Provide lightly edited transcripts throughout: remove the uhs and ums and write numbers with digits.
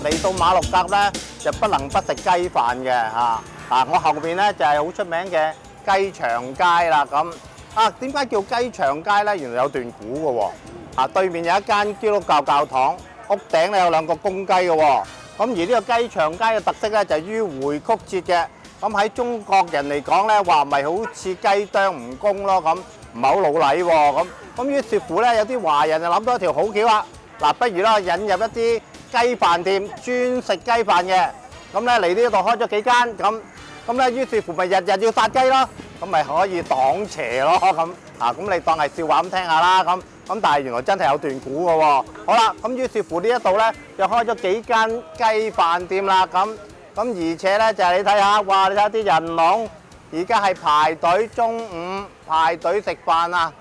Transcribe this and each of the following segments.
嚟到馬六甲咧，就不能不食雞飯嘅嚇。我後邊咧就係好出名嘅雞腸街啦。咁點解叫雞腸街咧？原來有段古嘅喎。對面有一間基督教教堂，屋頂咧有兩個公雞嘅喎。咁而呢個雞腸街嘅特色咧就係於回曲節嘅。咁喺中國人嚟講咧，話咪好似雞啄蜈蚣咯，咁唔係好老禮喎。咁於是乎咧，有啲華人就諗到一條好橋啦。不如啦，引入一啲雞飯店，專食雞飯嘅。咁咧嚟呢度開咗幾間，咁咧於是乎咪日日要殺雞咯，咁咪可以擋邪咯。咁你當係笑話咁聽下啦。咁但係原來真係有段古嘅喎。好啦，咁於是乎呢一度咧就開咗幾間雞飯店啦。咁而且咧就係你睇下，哇！你睇下啲人龍，而家係排隊，中午排隊食飯啊！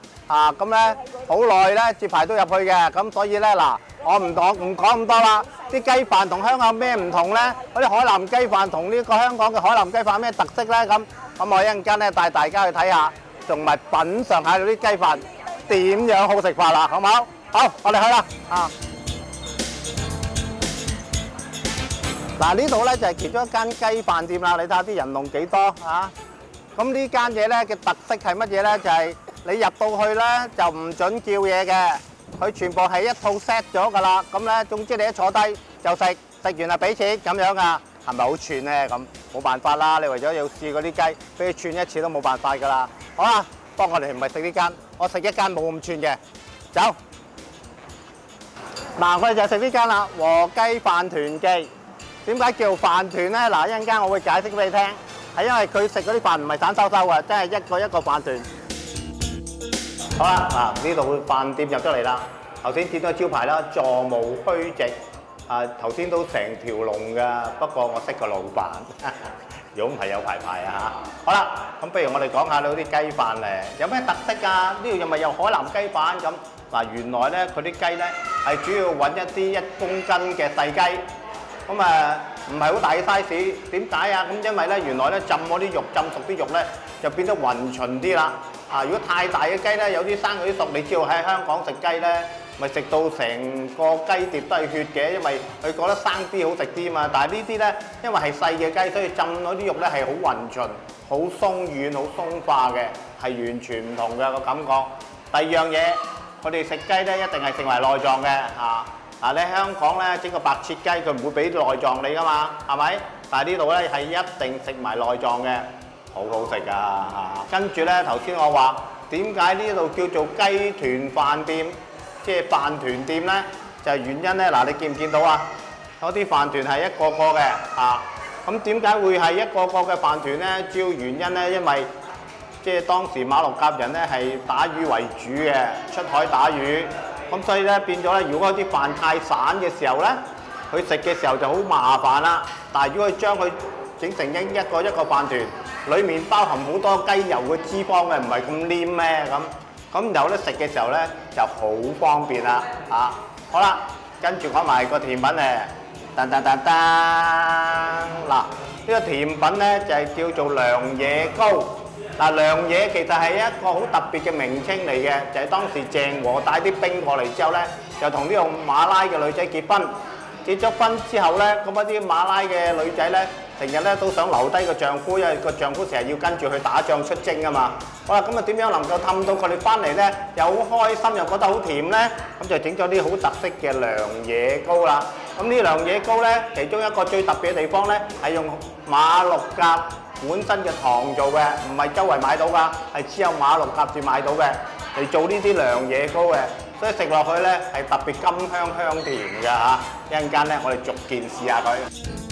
咁咧好耐咧至排到入去嘅。咁所以咧嗱，我唔講咁多啦。啲雞飯同香港有咩唔同咧？嗰啲海南雞飯同呢個香港嘅海南雞飯有咩特色咧？咁我一陣間咧帶大家去睇下，同埋品嚐下嗰啲雞飯點樣好食法啦，好唔好？好，我哋去啦。呢度咧就係其中一間雞飯店啦。你睇下啲人龍幾多啊！咁呢間嘢咧嘅特色係乜嘢咧？就係你入到去咧就唔準叫嘢嘅，佢全部係一套 set 咗㗎啦。咁咧總之你一坐低就食，食完就俾錢咁樣啊，係咪好串咧？咁冇辦法啦，你為咗要試嗰啲雞，俾佢串一次都冇辦法㗎啦。好啦，不過我哋唔係食呢間，我食一間冇咁串嘅，走。我哋就食呢間啦，和雞飯團記。點解叫飯團咧？一陣間我會解釋俾你聽，係因為佢食嗰啲飯唔係散收收嘅，真係一個一個飯團。好啦，呢度飯店入咗嚟啦。頭先見到招牌啦，座無虛席。頭先都成條龍㗎，不過我識個老闆，如果唔係有排排啊嚇。好啦，咁不如我哋講下呢啲雞飯咧，有咩特色啊？呢度又咪有海南雞飯咁？原來咧佢啲雞咧係主要揾一啲1公斤嘅細雞。咁唔係好大嘅 size， 點解啊？咁因為咧原來咧浸嗰啲肉，浸熟啲肉咧就變得勻循啲啦。如果太大嘅雞咧，有啲生有啲熟，你知道喺香港食雞咧，咪食到成個雞碟都係血嘅，因為佢覺得生啲好食啲嘛。但係呢啲咧，因為係細嘅雞，所以浸嗰啲肉咧係好勻循、好鬆軟、好鬆化嘅，係完全唔同嘅個感覺。第二樣嘢，我哋食雞咧一定係食埋內臟嘅你喺香港咧整個白切雞，佢唔會俾內臟你噶嘛，係咪？但係呢度咧係一定食埋內臟嘅，好好食噶跟住咧頭先我話點解呢度叫做雞團飯店，即係飯團店咧？就係原因咧你見唔見到啊？嗰啲飯團係一個個嘅咁點解會係一個個嘅飯團咧？主要原因咧，因為即係當時馬六甲人咧係打魚為主嘅，出海打魚。咁所以咧變咗咧，如果啲飯太散嘅時候咧，佢食嘅時候就好麻煩啦。但係如果佢將佢整成一個一個飯團，裡面包含好多雞油嘅脂肪嘅，唔係咁黏咩咁然後咧食嘅時候咧就好方便啦好啦，跟住講埋個甜品咧，呢個甜品咧就係叫做良野糕。良野其實係一個好特別嘅名稱嚟嘅，就係當時鄭和帶啲兵過嚟之後咧，就同呢個馬拉嘅女仔結婚。結咗婚之後咧，咁一啲馬拉嘅女仔咧，成日咧都想留低個丈夫，因為個丈夫成日要跟住去打仗出征啊嘛。好啦，咁點樣能夠氹到佢哋翻嚟咧，又好開心又覺得好甜咧？咁就整咗啲好特色嘅良野糕啦。咁呢良野糕咧，其中一個最特別嘅地方咧，係用馬六甲本身嘅糖做嘅，唔係周圍買到㗎，係只有馬六甲至買到嘅嚟做呢啲良野糕嘅，所以食落去咧係特別甘香香甜㗎一陣間咧，我哋逐件試下佢。